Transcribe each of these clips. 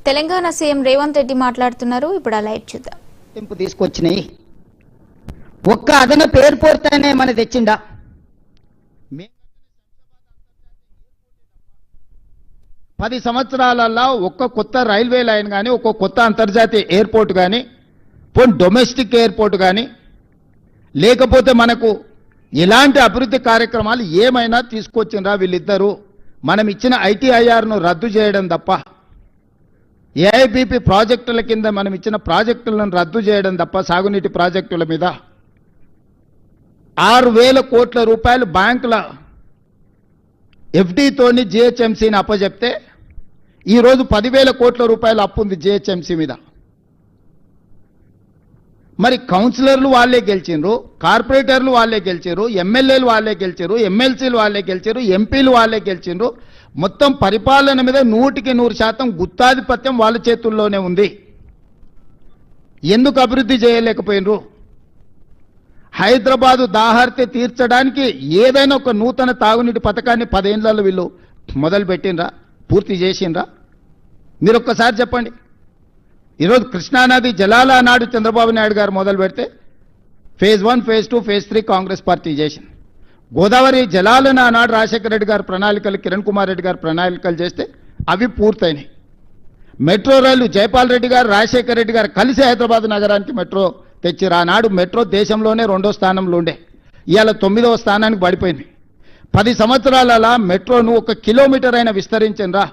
Telangana CM Revanth Reddy మాట్లాడుతున్నారు. ఇప్పుడు ఆ లైవ్ చూద్దాం. తీసుకొచ్చినాయి ఒక్క అదనపు ఎయిర్పోర్ట్ అనే మన తెచ్చిండా? 10 సంవత్సరాలలో ఒక్క కొత్త రైల్వే లైన్ కానీ, ఒక్క కొత్త అంతర్జాతీయ ఎయిర్పోర్ట్ కానీ, పోనీ డొమెస్టిక్ ఎయిర్పోర్ట్ కానీ, లేకపోతే మనకు ఎలాంటి అభివృద్ధి కార్యక్రమాలు ఏమైనా తీసుకొచ్చిండ్రా వీళ్ళిద్దరూ? మనం ఇచ్చిన ఐటీఐఆర్ను రద్దు చేయడం తప్ప, ఏఐబీపీ ప్రాజెక్టుల కింద మనం ఇచ్చిన ప్రాజెక్టులను రద్దు చేయడం తప్ప, సాగునీటి ప్రాజెక్టుల మీద 6,000 కోట్ల రూపాయలు బ్యాంకుల ఎఫ్డీతోని జిహెచ్ఎంసీని అప్పచెప్తే ఈరోజు 10,000 కోట్ల రూపాయలు అప్పు ఉంది జిహెచ్ఎంసీ మీద. మరి కౌన్సిలర్లు వాళ్ళే గెలిచిండ్రు, కార్పొరేటర్లు వాళ్ళే గెలిచారు, ఎమ్మెల్యేలు వాళ్ళే గెలిచారు, ఎమ్మెల్సీలు వాళ్ళే గెలిచారు, ఎంపీలు వాళ్ళే గెలిచిండ్రు. మొత్తం పరిపాలన మీద 100% గుత్తాధిపత్యం వాళ్ళ చేతుల్లోనే ఉంది. ఎందుకు అభివృద్ధి చేయలేకపోయినరు? హైదరాబాదు దాహార్తి తీర్చడానికి ఏదైనా ఒక నూతన తాగునీటి పథకాన్ని 10 ఏళ్లలో వీళ్ళు మొదలు పెట్టినరా? పూర్తి చేసిండ్రా? మీరు ఒక్కసారి చెప్పండి. ఈరోజు కృష్ణానది జలాల నాడు చంద్రబాబు నాయుడు గారు మొదలు పెడితే phase 1, phase 2, phase 3 Congress party చేసింది. గోదావరి జలాలను ఆనాడు రాజశేఖర రెడ్డి గారి ప్రణాళికలు, కిరణ్ కుమార్ రెడ్డి గారు ప్రణాళికలు చేస్తే అవి పూర్తయినాయి. మెట్రో రైలు జైపాల్ రెడ్డి గారు, రాజశేఖర రెడ్డి గారు కలిసి హైదరాబాద్ నగరానికి మెట్రో తెచ్చిరు. ఆనాడు మెట్రో దేశంలోనే 2వ స్థానంలో ఉండే, ఇవాళ 9వ స్థానానికి పడిపోయింది. 10 సంవత్సరాల మెట్రోను 1 కిలోమీటర్ అయినా విస్తరించిండ్రా?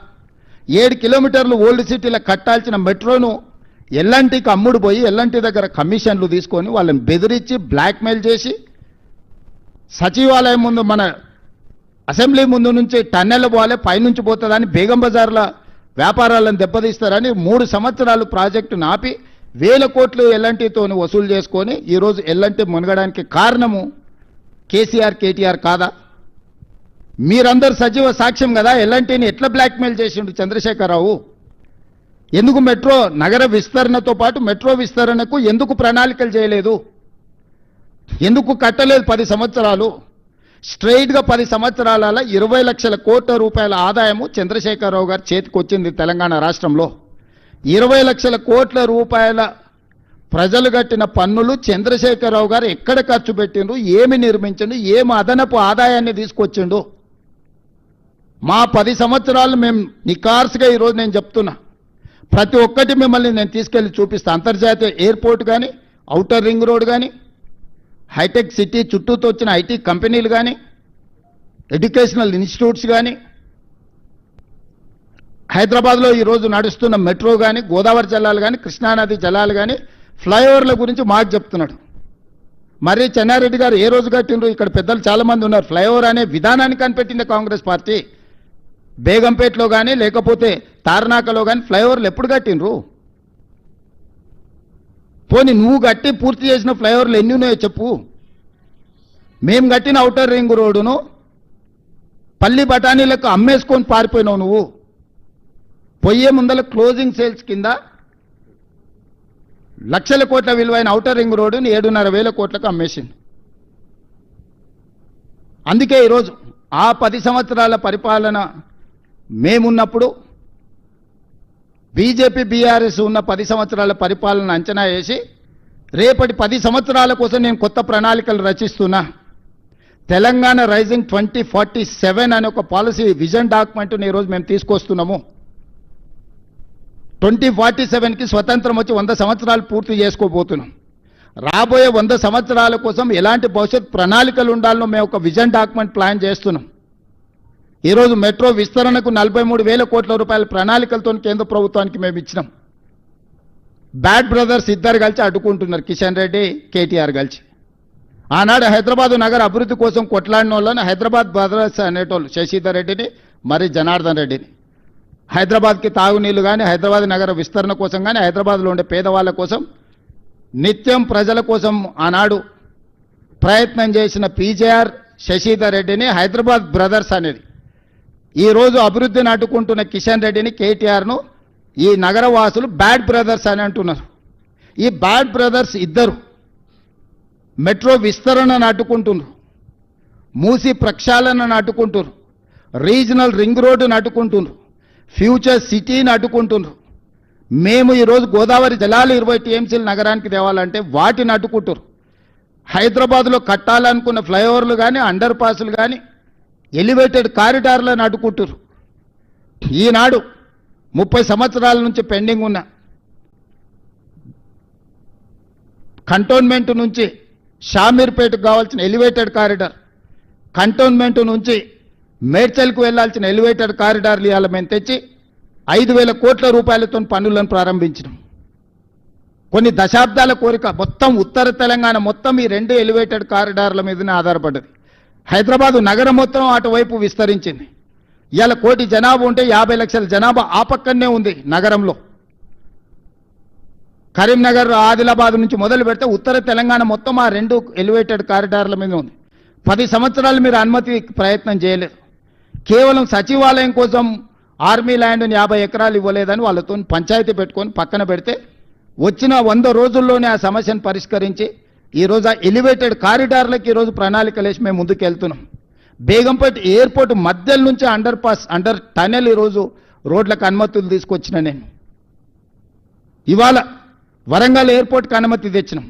7 కిలోమీటర్లు ఓల్డ్ సిటీలో కట్టాల్సిన మెట్రోను ఎల్ఎన్టీకి అమ్ముడు పోయి, ఎల్ఎన్టీ దగ్గర కమిషన్లు తీసుకొని వాళ్ళని బెదిరించి బ్లాక్మెయిల్ చేసి, సచివాలయం ముందు మన అసెంబ్లీ ముందు నుంచి టన్నెల్ పోవాలి, పైనుంచి పోతుందని బేగం బజార్ల వ్యాపారాలను దెబ్బతీస్తారని 3 సంవత్సరాలు ప్రాజెక్టును ఆపి 1,000 కోట్లు ఎల్ఎన్టీతో వసూలు చేసుకొని ఈరోజు ఎల్ఎన్టీ మునగడానికి కారణము కేసీఆర్, కేటీఆర్ కాదా? మీరందరూ సజీవ సాక్ష్యం కదా. ఎల్ఎన్టీని ఎట్లా బ్లాక్మెయిల్ చేసిండు చంద్రశేఖరరావు? ఎందుకు మెట్రో నగర విస్తరణతో పాటు మెట్రో విస్తరణకు ఎందుకు ప్రణాళికలు చేయలేదు? ఎందుకు కట్టలేదు? 10 సంవత్సరాలు స్ట్రైట్గా 10 సంవత్సరాల 20 లక్షల కోట్ల రూపాయల ఆదాయము చంద్రశేఖరరావు గారి చేతికి వచ్చింది తెలంగాణ రాష్ట్రంలో. 20 లక్షల కోట్ల రూపాయల ప్రజలు కట్టిన పన్నులు చంద్రశేఖరరావు గారు ఎక్కడ ఖర్చు పెట్టిండు, ఏమి నిర్మించిండు, ఏమి అదనపు ఆదాయాన్ని తీసుకొచ్చిండు? మా 10 సంవత్సరాలు మేము నికార్స్గా ఈరోజు నేను చెప్తున్నా, ప్రతి ఒక్కటి మిమ్మల్ని నేను తీసుకెళ్లి చూపిస్తా. అంతర్జాతీయ ఎయిర్పోర్ట్ కానీ, ఔటర్ రింగ్ రోడ్ కానీ, హైటెక్ సిటీ చుట్టూతో వచ్చిన ఐటీ కంపెనీలు కానీ, ఎడ్యుకేషనల్ ఇన్స్టిట్యూట్స్ కానీ, హైదరాబాద్లో ఈరోజు నడుస్తున్న మెట్రో కానీ, గోదావరి జలాలు కానీ, కృష్ణానది జలాలు కానీ, ఫ్లైఓవర్ల గురించి మాకు చెప్తున్నాడు. మరి చెన్నారెడ్డి గారు ఏ రోజు కట్టిండ్రు? ఇక్కడ పెద్దలు చాలామంది ఉన్నారు. ఫ్లైఓవర్ అనే విధానాన్ని కనిపెట్టింది కాంగ్రెస్ పార్టీ. బేగంపేటలో కానీ, లేకపోతే తార్నాకలో కానీ ఫ్లైఓవర్లు ఎప్పుడు కట్టిండ్రు? పోనీ నువ్వు కట్టి పూర్తి చేసిన ఫ్లైఓవర్లు ఎన్ని ఉన్నాయో చెప్పు. మేము కట్టిన ఔటర్ రింగ్ రోడ్డును పల్లి బఠానీలకు అమ్మేసుకొని పారిపోయినావు నువ్వు. పొయ్యే ముందల క్లోజింగ్ సేల్స్ కింద లక్షల కోట్ల విలువైన ఔటర్ రింగ్ రోడ్డుని 7,500 కోట్లకు అమ్మేసింది. అందుకే ఈరోజు ఆ 10 సంవత్సరాల పరిపాలన మేమున్నప్పుడు, బీజేపీ బీఆర్ఎస్ ఉన్న 10 సంవత్సరాల పరిపాలన అంచనా వేసి రేపటి 10 సంవత్సరాల కోసం నేను కొత్త ప్రణాళికలు రచిస్తున్నా. తెలంగాణ రైజింగ్ 2047 అనే ఒక పాలసీ విజన్ డాక్యుమెంట్ని ఈరోజు మేము తీసుకొస్తున్నాము. 2047కి స్వతంత్రం వచ్చి 100 సంవత్సరాలు పూర్తి చేసుకోబోతున్నాం. రాబోయే 100 సంవత్సరాల కోసం ఎలాంటి భవిష్యత్ ప్రణాళికలు ఉండాలో మేము ఒక విజన్ డాక్యుమెంట్ ప్లాన్ చేస్తున్నాం. ఈరోజు మెట్రో విస్తరణకు 43,000 కోట్ల రూపాయల ప్రణాళికలతో కేంద్ర ప్రభుత్వానికి మేము ఇచ్చినాం. బ్యాడ్ బ్రదర్స్ ఇద్దరు కలిసి అడ్డుకుంటున్నారు, కిషన్ రెడ్డి, కేటీఆర్ కలిసి. ఆనాడు హైదరాబాదు నగర అభివృద్ధి కోసం కొట్లాడిన వాళ్ళని హైదరాబాద్ బ్రదర్స్ అనేటోళ్ళు, శశిధర్ రెడ్డిని, మరి జనార్దన్ రెడ్డిని. హైదరాబాద్కి తాగునీళ్ళు కానీ, హైదరాబాద్ నగర విస్తరణ కోసం కానీ, హైదరాబాద్లో ఉండే పేదవాళ్ళ కోసం, నిత్యం ప్రజల కోసం ఆనాడు ప్రయత్నం చేసిన పీజేఆర్, శశిధర్ రెడ్డిని హైదరాబాద్ బ్రదర్స్ అనేది. ఈరోజు అభివృద్ధిని అడ్డుకుంటున్న కిషన్ రెడ్డిని, కేటీఆర్ను ఈ నగరవాసులు బ్యాడ్ బ్రదర్స్ అని అంటున్నారు. ఈ బ్యాడ్ బ్రదర్స్ ఇద్దరు మెట్రో విస్తరణను అడ్డుకుంటున్నారు, మూసి ప్రక్షాళనను అడ్డుకుంటున్నారు, రీజనల్ రింగ్ రోడ్డును అడ్డుకుంటున్నారు, ఫ్యూచర్ సిటీని అడ్డుకుంటున్నారు, మేము ఈరోజు గోదావరి జలాలు 20 టీఎంసీలు నగరానికి తేవాలంటే వాటిని అడ్డుకుంటారు. హైదరాబాద్లో కట్టాలనుకున్న ఫ్లైఓవర్లు కానీ అండర్ పాస్లు కానీ ఎలివేటెడ్ కారిడార్లను అడ్డుకుంటారు. ఈనాడు 30 సంవత్సరాల నుంచి పెండింగ్ ఉన్న కంటోన్మెంట్ నుంచి షామీర్పేటకు కావాల్సిన ఎలివేటెడ్ కారిడార్, కంటోన్మెంట్ నుంచి మేడ్చల్కు వెళ్లాల్సిన ఎలివేటెడ్ కారిడార్లు ఇవాళ మేము తెచ్చి 5,000 కోట్ల రూపాయలతో పనులను ప్రారంభించినాం. కొన్ని దశాబ్దాల కోరిక మొత్తం ఉత్తర తెలంగాణ మొత్తం ఈ 2 ఎలివేటెడ్ కారిడార్ల మీదనే ఆధారపడ్డది. హైదరాబాదు నగరం మొత్తం అటువైపు విస్తరించింది. ఇవాళ 1 కోటి జనాభా ఉంటే 50 లక్షల జనాభా ఆ పక్కనే ఉంది నగరంలో. కరీంనగర్ ఆదిలాబాద్ నుంచి మొదలు పెడితే ఉత్తర తెలంగాణ మొత్తం ఆ 2 ఎలివేటెడ్ కారిడార్ల మీద ఉంది. 10 సంవత్సరాలు మీరు అనుమతి ప్రయత్నం చేయలేదు. కేవలం సచివాలయం కోసం ఆర్మీ ల్యాండ్ని 50 ఎకరాలు ఇవ్వలేదని వాళ్ళతో పంచాయతీ పెట్టుకొని పక్కన పెడితే వచ్చిన 100 రోజుల్లోనే ఆ సమస్యను పరిష్కరించి ఈరోజు ఆ ఎలివేటెడ్ కారిడార్లకు ఈరోజు ప్రణాళికలు వేసి మేము ముందుకు వెళ్తున్నాం. బేగంపేట ఎయిర్పోర్ట్ మధ్యల నుంచి అండర్ టనెల్ ఈరోజు రోడ్లకు అనుమతులు తీసుకొచ్చిన నేను. ఇవాళ వరంగల్ ఎయిర్పోర్ట్కి అనుమతి తెచ్చినాం,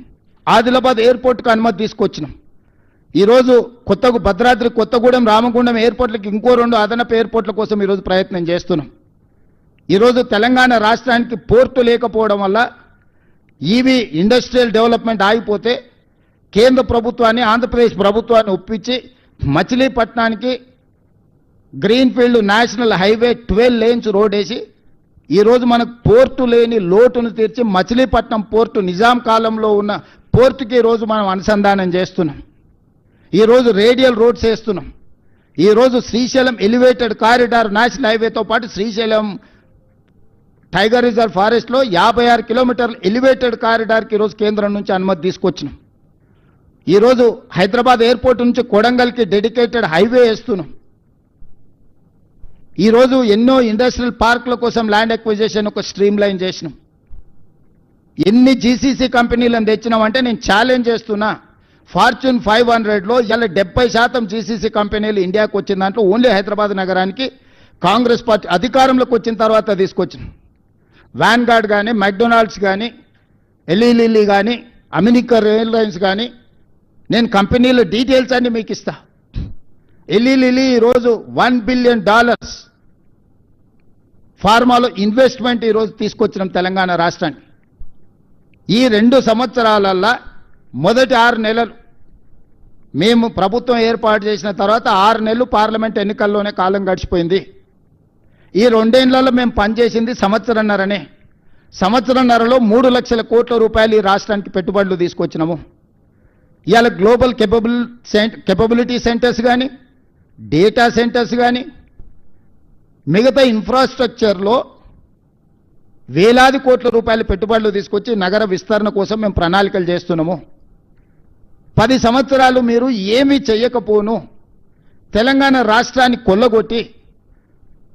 ఆదిలాబాద్ ఎయిర్పోర్ట్కి అనుమతి తీసుకొచ్చినాం. ఈరోజు భద్రాద్రి కొత్తగూడెం రామగుండం ఎయిర్పోర్ట్లకి ఇంకో 2 అదనపు ఎయిర్పోర్ట్ల కోసం ఈరోజు ప్రయత్నం చేస్తున్నాం. ఈరోజు తెలంగాణ రాష్ట్రానికి పోర్టు లేకపోవడం వల్ల ఈవీ ఇండస్ట్రియల్ డెవలప్మెంట్ ఆగిపోతే కేంద్ర ప్రభుత్వాన్ని ఆంధ్రప్రదేశ్ ప్రభుత్వాన్ని ఒప్పించి మచిలీపట్నానికి greenfield national highway 12 lanes road వేసి ఈరోజు మనకు పోర్టు లేని లోటును తీర్చి మచిలీపట్నం పోర్టు నిజాం కాలంలో ఉన్న పోర్టుకి ఈరోజు మనం అనుసంధానం చేస్తున్నాం. ఈరోజు రేడియల్ రోడ్స్ వేస్తున్నాం. ఈరోజు శ్రీశైలం ఎలివేటెడ్ కారిడార్ నేషనల్ హైవేతో పాటు శ్రీశైలం టైగర్ రిజర్వ్ ఫారెస్ట్లో 56 కిలోమీటర్ల ఎలివేటెడ్ కారిడార్కి ఈరోజు కేంద్రం నుంచి అనుమతి తీసుకొచ్చినాం. ఈరోజు హైదరాబాద్ ఎయిర్పోర్ట్ నుంచి కొడంగల్కి డెడికేటెడ్ హైవే వేస్తున్నాం. ఈరోజు ఎన్నో ఇండస్ట్రియల్ పార్కుల కోసం ల్యాండ్ ఎక్విజిషన్ ఒక స్ట్రీమ్ లైన్ చేసినాం. ఎన్ని జీసీసీ కంపెనీలను తెచ్చినామంటే నేను ఛాలెంజ్ చేస్తున్నా, ఫార్చ్యూన్ 500లో ఇలా 70% జీసీసీ కంపెనీలు ఇండియాకు వచ్చిన దాంట్లో ఓన్లీ హైదరాబాద్ నగరానికి కాంగ్రెస్ పార్టీ అధికారంలోకి వచ్చిన తర్వాత తీసుకొచ్చినాం. వ్యాన్గార్డ్ కానీ, మెక్డొనాల్డ్స్ కానీ, ఎల్ఈలిల్లీ కానీ, అమెరికన్ ఎయిర్లైన్స్ కానీ, నేను కంపెనీల డీటెయిల్స్ అన్ని మీకు ఇస్తా. ఎల్ఈలిల్లీ ఈరోజు $1 బిలియన్ ఫార్మాలో ఇన్వెస్ట్మెంట్ ఈరోజు తీసుకొచ్చినాం తెలంగాణ రాష్ట్రానికి. ఈ 2 సంవత్సరాలల్లో మొదటి 6 నెలలు మేము ప్రభుత్వం ఏర్పాటు చేసిన తర్వాత 6 నెలలు పార్లమెంట్ ఎన్నికల్లోనే కాలం గడిచిపోయింది. ఈ 2 ఏళ్లలో మేము పనిచేసింది సంవత్సరన్నరలో 3 లక్షల కోట్ల రూపాయలు ఈ రాష్ట్రానికి పెట్టుబడులు తీసుకొచ్చినాము. ఇవాళ గ్లోబల్ కెపబిలిటీ సెంటర్స్ కానీ, డేటా సెంటర్స్ కానీ, మిగతా ఇన్ఫ్రాస్ట్రక్చర్లో వేలాది కోట్ల రూపాయల పెట్టుబడులు తీసుకొచ్చి నగర విస్తరణ కోసం మేము ప్రణాళికలు చేస్తున్నాము. 10 సంవత్సరాలు మీరు ఏమీ చెయ్యకపోను తెలంగాణ రాష్ట్రాన్ని కొల్లగొట్టి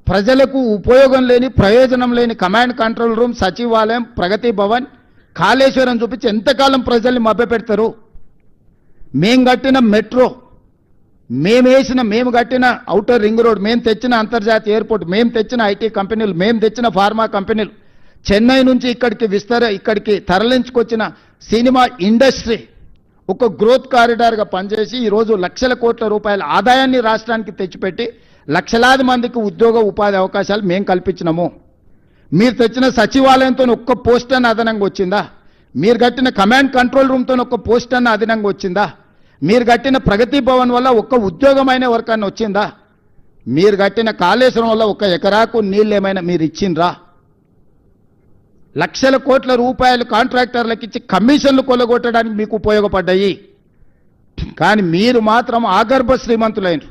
ప్రజలకు ఉపయోగం లేని, ప్రయోజనం లేని కమాండ్ కంట్రోల్ రూమ్, సచివాలయం, ప్రగతి భవన్, కాళేశ్వరం చూపించి ఎంతకాలం ప్రజల్ని మభ్యపెడతారు? మేము కట్టిన మెట్రో, మేము కట్టిన ఔటర్ రింగ్ రోడ్, మేము తెచ్చిన అంతర్జాతీయ ఎయిర్పోర్ట్, మేము తెచ్చిన ఐటీ కంపెనీలు, మేము తెచ్చిన ఫార్మా కంపెనీలు, చెన్నై నుంచి ఇక్కడికి తరలించుకొచ్చిన సినిమా ఇండస్ట్రీ ఒక గ్రోత్ కారిడార్గా పనిచేసి ఈరోజు లక్షల కోట్ల రూపాయల ఆదాయాన్ని రాష్ట్రానికి తెచ్చిపెట్టి లక్షలాది మందికి ఉద్యోగ ఉపాధి అవకాశాలు మేము కల్పించినాము. మీరు తెచ్చిన సచివాలయంతో ఒక్క పోస్ట్ అన్న అదనంగా వచ్చిందా? మీరు కట్టిన కమాండ్ కంట్రోల్ రూమ్తో ఒక్క పోస్ట్ అన్న అదనంగా వచ్చిందా? మీరు కట్టిన ప్రగతి భవన్ వల్ల ఒక్క ఉద్యోగమైన వర్కాన్ని వచ్చిందా? మీరు కట్టిన కాళేశ్వరం వల్ల 1 ఎకరాకు నీళ్ళు ఏమైనా మీరు ఇచ్చిండ్రా? లక్షల కోట్ల రూపాయలు కాంట్రాక్టర్లకు ఇచ్చి కమిషన్లు కొల్లగొట్టడానికి మీకు ఉపయోగపడ్డాయి. కానీ మీరు మాత్రం ఆగర్భ శ్రీమంతులైనరు.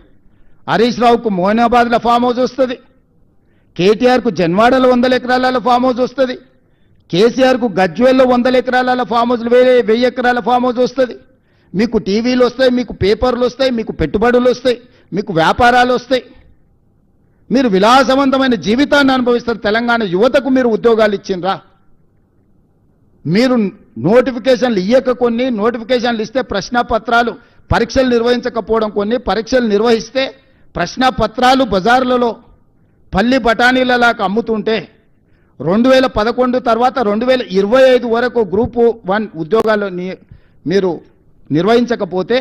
హరీష్ రావుకు మోయినాబాద్లో ఫామ్ హౌస్ వస్తుంది, కేటీఆర్కు జన్వాడలో 100 ఎకరాల ఫామ్ హౌస్ వస్తుంది, కేసీఆర్కు గజ్వేల్లో 100 ఎకరాల ఫామ్ హౌస్లు, 1000 ఎకరాల ఫామ్ హౌస్ వస్తుంది. మీకు టీవీలు వస్తాయి, మీకు పేపర్లు వస్తాయి, మీకు పెట్టుబడులు వస్తాయి, మీకు వ్యాపారాలు వస్తాయి. మీరు విలాసవంతమైన జీవితాన్ని అనుభవిస్తారు. తెలంగాణ యువతకు మీరు ఉద్యోగాలు ఇచ్చిండ్రా? మీరు నోటిఫికేషన్లు కొన్ని నోటిఫికేషన్లు ఇస్తే ప్రశ్నపత్రాలు పరీక్షలు నిర్వహించకపోవడం, కొన్ని పరీక్షలు నిర్వహిస్తే ప్రశ్నపత్రాలు బజార్లలో పల్లి బఠానీలలాగా అమ్ముతుంటే 2011 తర్వాత 2025 వరకు గ్రూప్ 1 ఉద్యోగాలు మీరు నిర్వహించకపోతే